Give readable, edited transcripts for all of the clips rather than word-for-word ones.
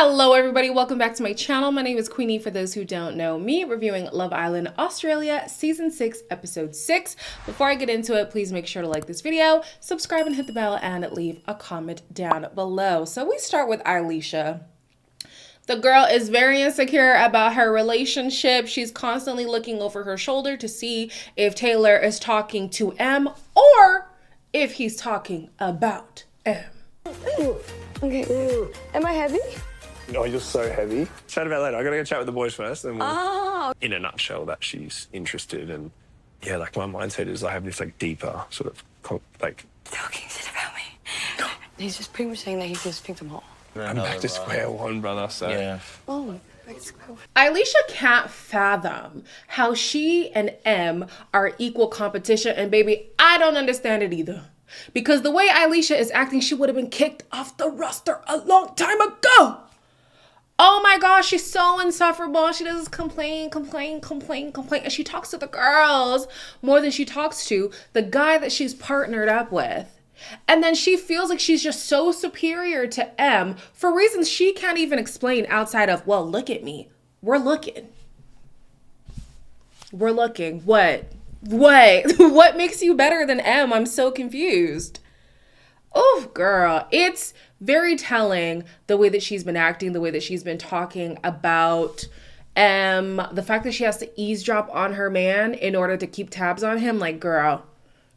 Hello everybody, welcome back to my channel. My name is Queenie for those who don't know me, reviewing Love Island Australia Season 6, Episode 6. Before I get into it, please make sure to like this video, subscribe and hit the bell, and leave a comment down below. So we start with Eilish. The girl is very insecure about her relationship. She's constantly looking over her shoulder to see if Taylor is talking to M or if he's talking about M. Okay. Am I heavy? Oh, you're so heavy. Chat about later. I gotta go chat with the boys first. And In a nutshell, that she's interested, and yeah, like my mindset is I have this like deeper sort of talking shit about me. He's just pretty much saying that he just thinks I'm hot. I'm back to square one, brother. So Yeah. Oh, back to square one. Eilish can't fathom how she and M are equal competition, and baby, I don't understand it either. Because the way Eilish is acting, she would have been kicked off the roster a long time ago. Oh my gosh, she's so insufferable. She does complain. And she talks to the girls more than she talks to the guy that she's partnered up with. And then she feels like she's just so superior to M for reasons she can't even explain outside of, well, look at me. We're looking. What? What makes you better than M? I'm so confused. Oh, girl, it's very telling the way that she's been acting, the way that she's been talking about the fact that she has to eavesdrop on her man in order to keep tabs on him. Like, girl,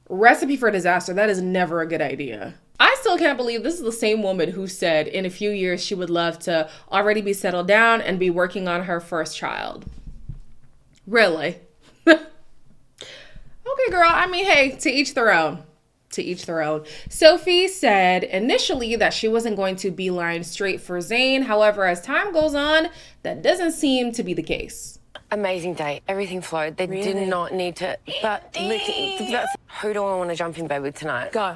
recipe for disaster. That is never a good idea. I still can't believe this is the same woman who said in a few years she would love to already be settled down and be working on her first child. Really? Okay, girl. I mean, hey, to each their own. To each their own. Sophie said initially that she wasn't going to beeline straight for Zayn. However, as time goes on, that doesn't seem to be the case. Amazing date. Everything flowed. They did not need to. But look, who do I want to jump in bed with tonight? Go.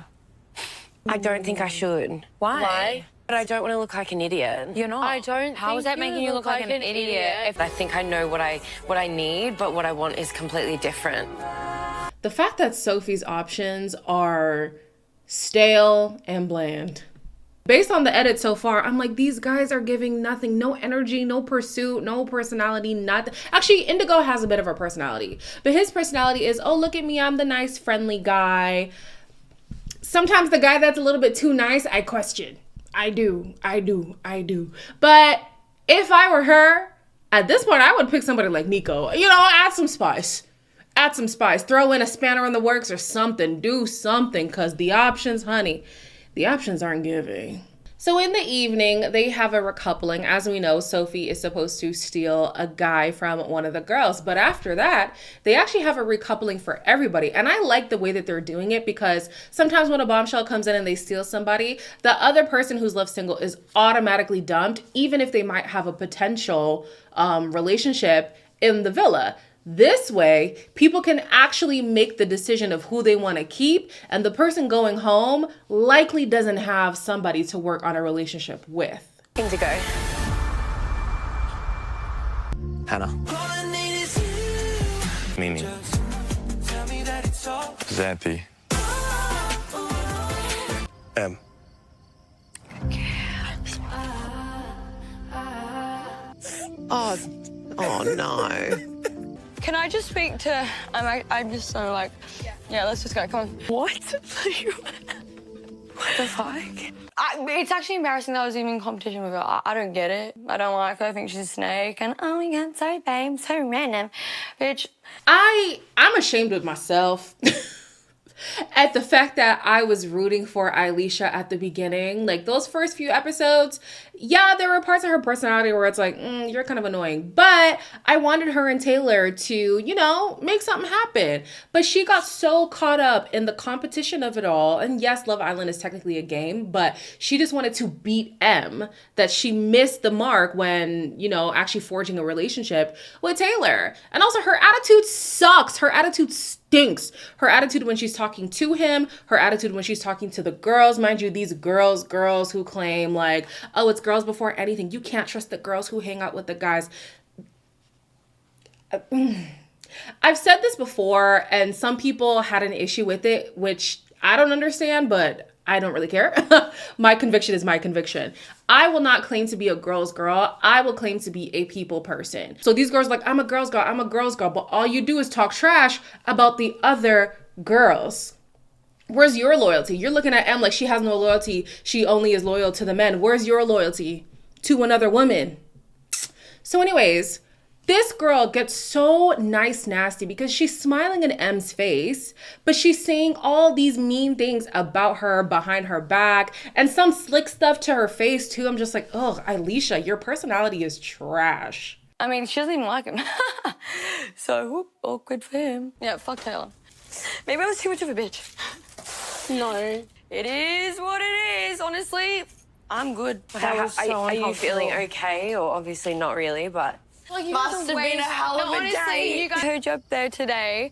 I don't think I should. Why? But I don't want to look like an idiot. You're not. I don't. How is that making you look like an idiot? If I think I know what I need, but what I want is completely different. The fact that Sophie's options are stale and bland. Based on the edit so far, I'm like, these guys are giving nothing. No energy, no pursuit, no personality, nothing. Actually, Indigo has a bit of a personality. But his personality is, oh, look at me, I'm the nice, friendly guy. Sometimes the guy that's a little bit too nice, I question. I do. But if I were her, at this point, I would pick somebody like Nico. You know, add some spice. Throw in a spanner in the works or something. Do something, because the options, honey, the options aren't giving. So in the evening, they have a recoupling. As we know, Sophie is supposed to steal a guy from one of the girls. But after that, they actually have a recoupling for everybody. And I like the way that they're doing it, because sometimes when a bombshell comes in and they steal somebody, the other person who's left single is automatically dumped, even if they might have a potential relationship in the villa. This way, people can actually make the decision of who they want to keep, and the person going home likely doesn't have somebody to work on a relationship with. Indigo. Hannah. Mimi. Zappy. M. Oh no. Can I just speak to... I'm just so like... Yeah, let's just go. Come on. What? What the fuck? It's actually embarrassing that I was even in competition with her. I don't get it. I don't like her. I think she's a snake. And oh my God, sorry, babe. So random. Bitch. I'm ashamed of myself at the fact that I was rooting for Eilish at the beginning. Like, those first few episodes, yeah, there were parts of her personality where it's like, you're kind of annoying. But I wanted her and Taylor to, you know, make something happen. But she got so caught up in the competition of it all. And yes, Love Island is technically a game, but she just wanted to beat M, that she missed the mark when, you know, actually forging a relationship with Taylor. And also, her attitude sucks. Her attitude stinks. Her attitude when she's talking to him, her attitude when she's talking to the girls. Mind you, these girls who claim like, oh, it's girls before anything. You can't trust the girls who hang out with the guys. I've said this before, and some people had an issue with it, which I don't understand, but I don't really care. My conviction is my conviction. I will not claim to be a girl's girl. I will claim to be a people person. So these girls are like, I'm a girl's girl. I'm a girl's girl. But all you do is talk trash about the other girls. Where's your loyalty? You're looking at Em like she has no loyalty. She only is loyal to the men. Where's your loyalty to another woman? So anyways, this girl gets so nice nasty because she's smiling in M's face, but she's saying all these mean things about her behind her back and some slick stuff to her face too. I'm just like, oh, Eilish, your personality is trash. I mean, she doesn't even like him. So, whoop, awkward for him. Yeah, fuck Taylor. Maybe I was too much of a bitch. No. It is what it is, honestly. I'm good. Are you feeling okay? Or obviously not really, but... Must have been a hell of a day. You guys heard you up there today.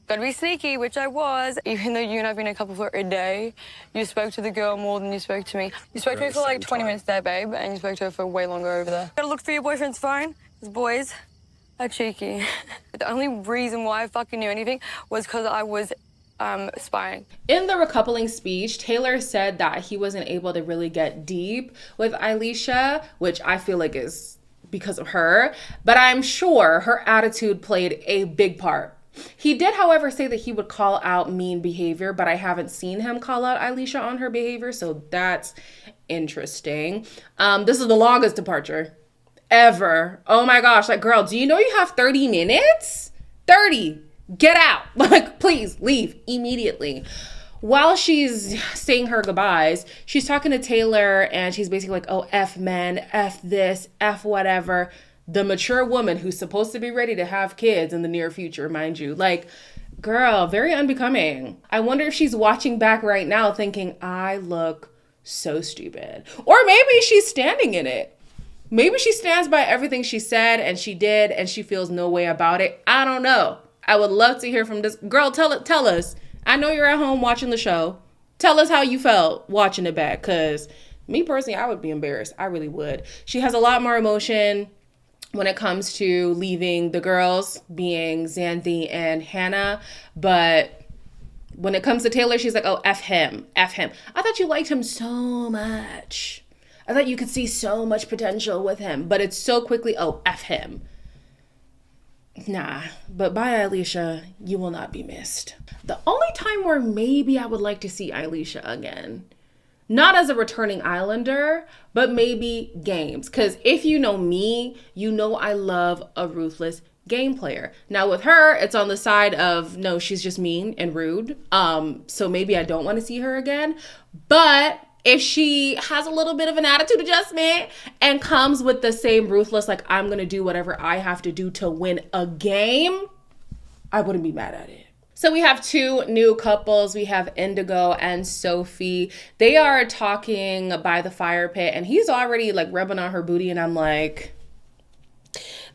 Gotta be sneaky, which I was. Even though you and I've been a couple for a day, you spoke to the girl more than you spoke to me. You spoke to me for like 20 minutes there, babe, and you spoke to her for way longer over there. Gotta look for your boyfriend's phone, because boys are cheeky. The only reason why I fucking knew anything was because I was spying. In the recoupling speech, Taylor said that he wasn't able to really get deep with Eilish, which I feel like is because of her, but I'm sure her attitude played a big part. He did, however, say that he would call out mean behavior, but I haven't seen him call out Eilish on her behavior, so that's interesting. This is the longest departure ever. Oh my gosh, like, girl, do you know you have 30 minutes? 30. Get out. Like, please leave immediately. While she's saying her goodbyes, she's talking to Taylor and she's basically like, oh, F men, F this, F whatever. The mature woman who's supposed to be ready to have kids in the near future, mind you. Like, girl, very unbecoming. I wonder if she's watching back right now thinking, I look so stupid. Or maybe she's standing in it. Maybe she stands by everything she said and she did and she feels no way about it. I don't know. I would love to hear from this. Girl, tell us. I know you're at home watching the show. Tell us how you felt watching it back, because me personally, I would be embarrassed. I really would. She has a lot more emotion when it comes to leaving the girls, being Xanthi and Hannah. But when it comes to Taylor, she's like, oh, F him, F him. I thought you liked him so much. I thought you could see so much potential with him. But it's so quickly, oh, F him. Nah, but by Eilish, you will not be missed. The only time where maybe I would like to see Eilish again, not as a returning Islander, but maybe games. Because if you know me, you know I love a ruthless game player. Now with her, it's on the side of, no, she's just mean and rude. So maybe I don't want to see her again. But if she has a little bit of an attitude adjustment and comes with the same ruthless, like, I'm going to do whatever I have to do to win a game, I wouldn't be mad at it. So we have two new couples. We have Indigo and Sophie. They are talking by the fire pit and he's already like rubbing on her booty and I'm like,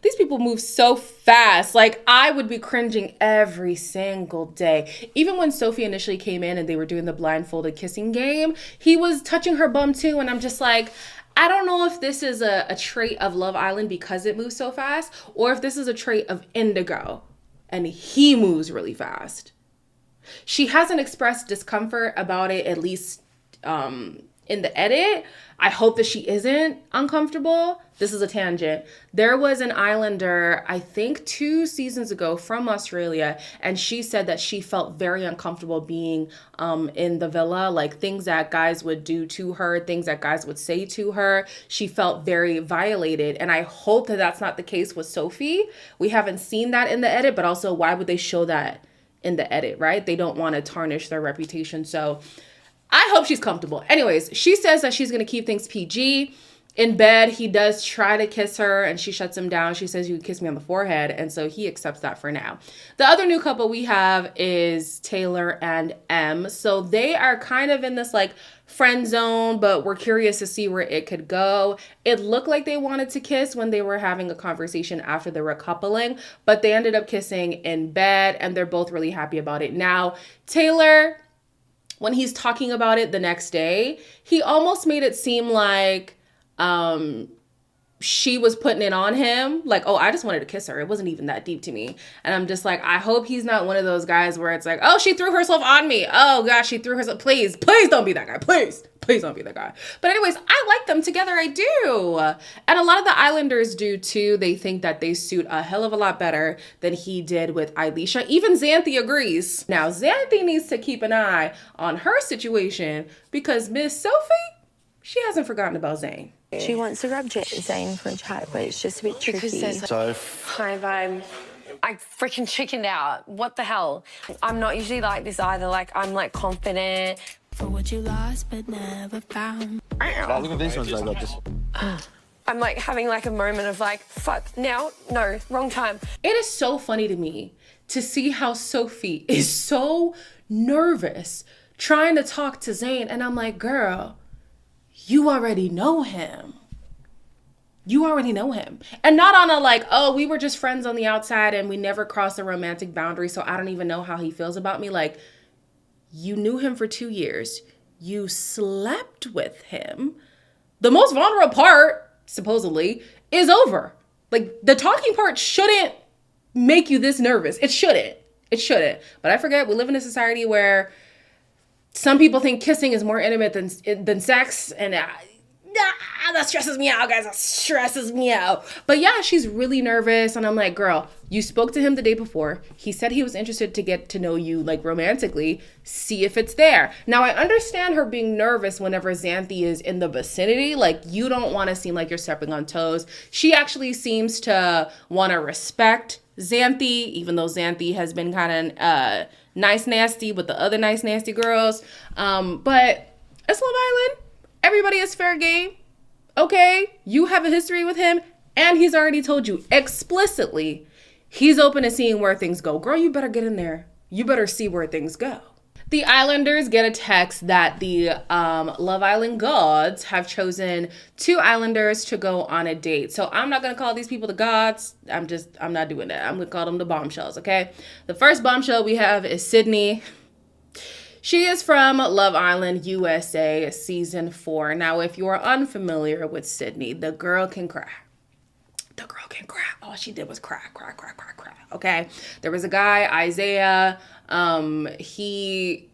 these people move so fast. Like, I would be cringing every single day. Even when Sophie initially came in and they were doing the blindfolded kissing game, he was touching her bum too. And I'm just like, I don't know if this is a trait of Love Island because it moves so fast, or if this is a trait of Indigo and he moves really fast. She hasn't expressed discomfort about it, at least in the edit. I hope that she isn't uncomfortable. This is a tangent. There was an Islander, I think 2 seasons ago from Australia, and she said that she felt very uncomfortable being in the villa, like things that guys would do to her, things that guys would say to her. She felt very violated, and I hope that that's not the case with Sophie. We haven't seen that in the edit, but also why would they show that in the edit, right? They don't want to tarnish their reputation, so I hope she's comfortable. Anyways, she says that she's going to keep things PG. In bed, he does try to kiss her and she shuts him down. She says, you can kiss me on the forehead. And so he accepts that for now. The other new couple we have is Taylor and Em. So they are kind of in this like friend zone, but we're curious to see where it could go. It looked like they wanted to kiss when they were having a conversation after the recoupling, but they ended up kissing in bed and they're both really happy about it. Now, Taylor, when he's talking about it the next day, he almost made it seem like she was putting it on him. Like, oh, I just wanted to kiss her. It wasn't even that deep to me. And I'm just like, I hope he's not one of those guys where it's like, oh, she threw herself on me. Oh gosh, she threw herself. Please don't be that guy. Please don't be that guy. But anyways, I like them together. I do. And a lot of the Islanders do too. They think that they suit a hell of a lot better than he did with Eilish. Even Xanthi agrees. Now, Xanthi needs to keep an eye on her situation because Miss Sophie, she hasn't forgotten about Zayn. She wants to grab Zayn for a chat, but it's just a bit tricky. So high vibe. I freaking chickened out. What the hell? I'm not usually like this either. Like, I'm like confident. For what you lost but never found. Look at these ones I got this. I'm like having like a moment of like, fuck, now? No, wrong time. It is so funny to me to see how Sophie is so nervous trying to talk to Zayn. And I'm like, girl, you already know him. You already know him. And not on a like, oh, we were just friends on the outside and we never crossed a romantic boundary, so I don't even know how he feels about me. Like, you knew him for 2 years. You slept with him. The most vulnerable part, supposedly, is over. Like, the talking part shouldn't make you this nervous. It shouldn't. It shouldn't. But I forget, we live in a society where some people think kissing is more intimate than sex, and that stresses me out, guys. That stresses me out. But yeah, she's really nervous, and I'm like, girl, you spoke to him the day before. He said he was interested to get to know you, like, romantically. See if it's there. Now, I understand her being nervous whenever Xanthi is in the vicinity. Like, you don't want to seem like you're stepping on toes. She actually seems to want to respect Xanthi, even though Xanthi has been kind of nice nasty with the other nice nasty girls. But it's Love Island. Everybody is fair game. Okay, you have a history with him, and he's already told you explicitly he's open to seeing where things go. Girl, you better get in there. You better see where things go. The Islanders get a text that the Love Island gods have chosen 2 Islanders to go on a date. So I'm not going to call these people the gods. I'm not doing that. I'm going to call them the Bombshells, okay? The first bombshell we have is Sydney. She is from Love Island, USA, season 4. Now, if you are unfamiliar with Sydney, the girl can cry. The girl can cry. All she did was cry. Okay? There was a guy, Isaiah. He...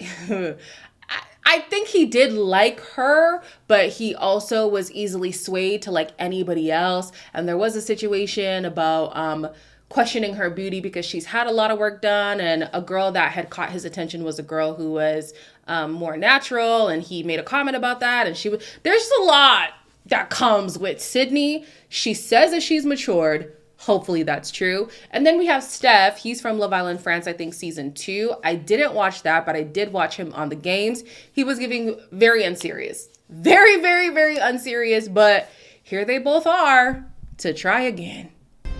I think he did like her, but he also was easily swayed to like anybody else. And there was a situation about questioning her beauty because she's had a lot of work done, and a girl that had caught his attention was a girl who was more natural, and he made a comment about that, and there's a lot that comes with Sydney. She says that she's matured. Hopefully that's true. And then we have Steph. He's from Love Island France, I think season 2. I didn't watch that, but I did watch him on the games. He was giving very unserious. Very, very, very unserious, but here they both are to try again.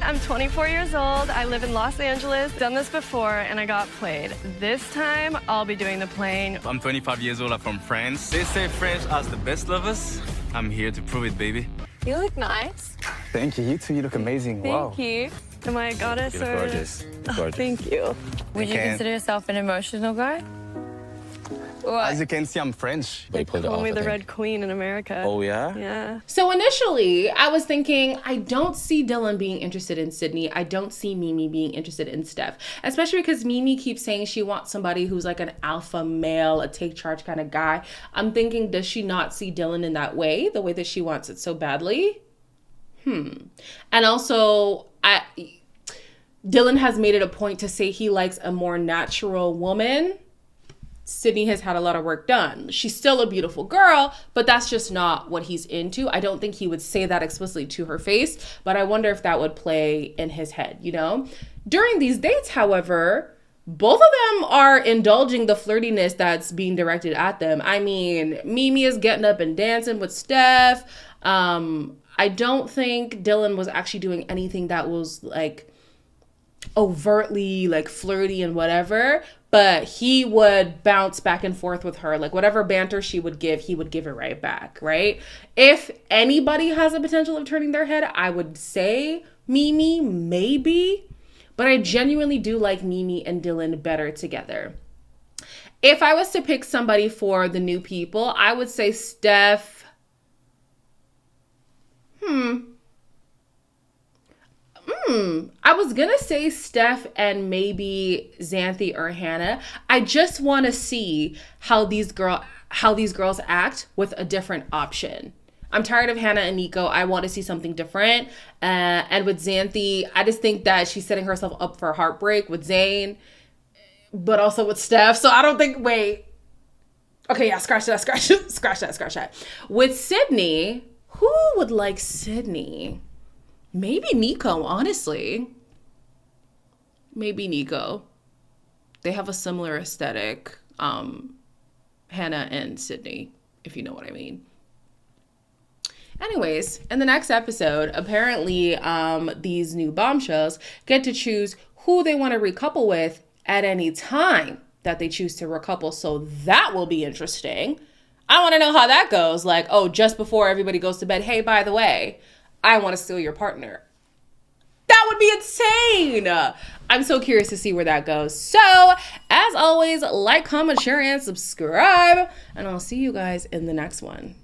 I'm 24 years old. I live in Los Angeles. Done this before and I got played. This time I'll be doing the playing. I'm 25 years old. I'm from France. They say French are the best lovers. I'm here to prove it, baby. You look nice. Thank you. You two, you look amazing. Thank you. Am I a goddess You're or? gorgeous. You're gorgeous. Thank you. Would you consider yourself an emotional guy? As you can see, I'm French. They call me the Red Queen in America. Oh, yeah? Yeah. So initially, I was thinking, I don't see Dylan being interested in Sydney. I don't see Mimi being interested in Steph. Especially because Mimi keeps saying she wants somebody who's like an alpha male, a take charge kind of guy. I'm thinking, does she not see Dylan in that way? The way that she wants it so badly? And also, Dylan has made it a point to say he likes a more natural woman. Sydney has had a lot of work done. She's still a beautiful girl, but that's just not what he's into. I don't think he would say that explicitly to her face, but I wonder if that would play in his head, you know? During these dates, however, both of them are indulging the flirtiness that's being directed at them. I mean, Mimi is getting up and dancing with Steph. I don't think Dylan was actually doing anything that was like overtly like flirty and whatever, but he would bounce back and forth with her. Like whatever banter she would give, he would give it right back, right? If anybody has a potential of turning their head, I would say Mimi, maybe, but I genuinely do like Mimi and Dylan better together. If I was to pick somebody for the new people, I would say Steph. I was gonna say Steph and maybe Xanthi or Hannah. I just want to see how these girls act with a different option. I'm tired of Hannah and Nico. I want to see something different. And with Xanthi, I just think that she's setting herself up for heartbreak with Zayn, but also with Steph. So I don't think. Wait. Okay, yeah, scratch that. With Sydney, who would like Sydney? Maybe Nico, honestly. Maybe Nico. They have a similar aesthetic. Hannah and Sydney, if you know what I mean. Anyways, in the next episode, apparently these new bombshells get to choose who they want to recouple with at any time that they choose to recouple. So that will be interesting. I want to know how that goes. Like, oh, just before everybody goes to bed, hey, by the way, I want to steal your partner. That would be insane. I'm so curious to see where that goes. So, as always, like, comment, share, and subscribe. And I'll see you guys in the next one.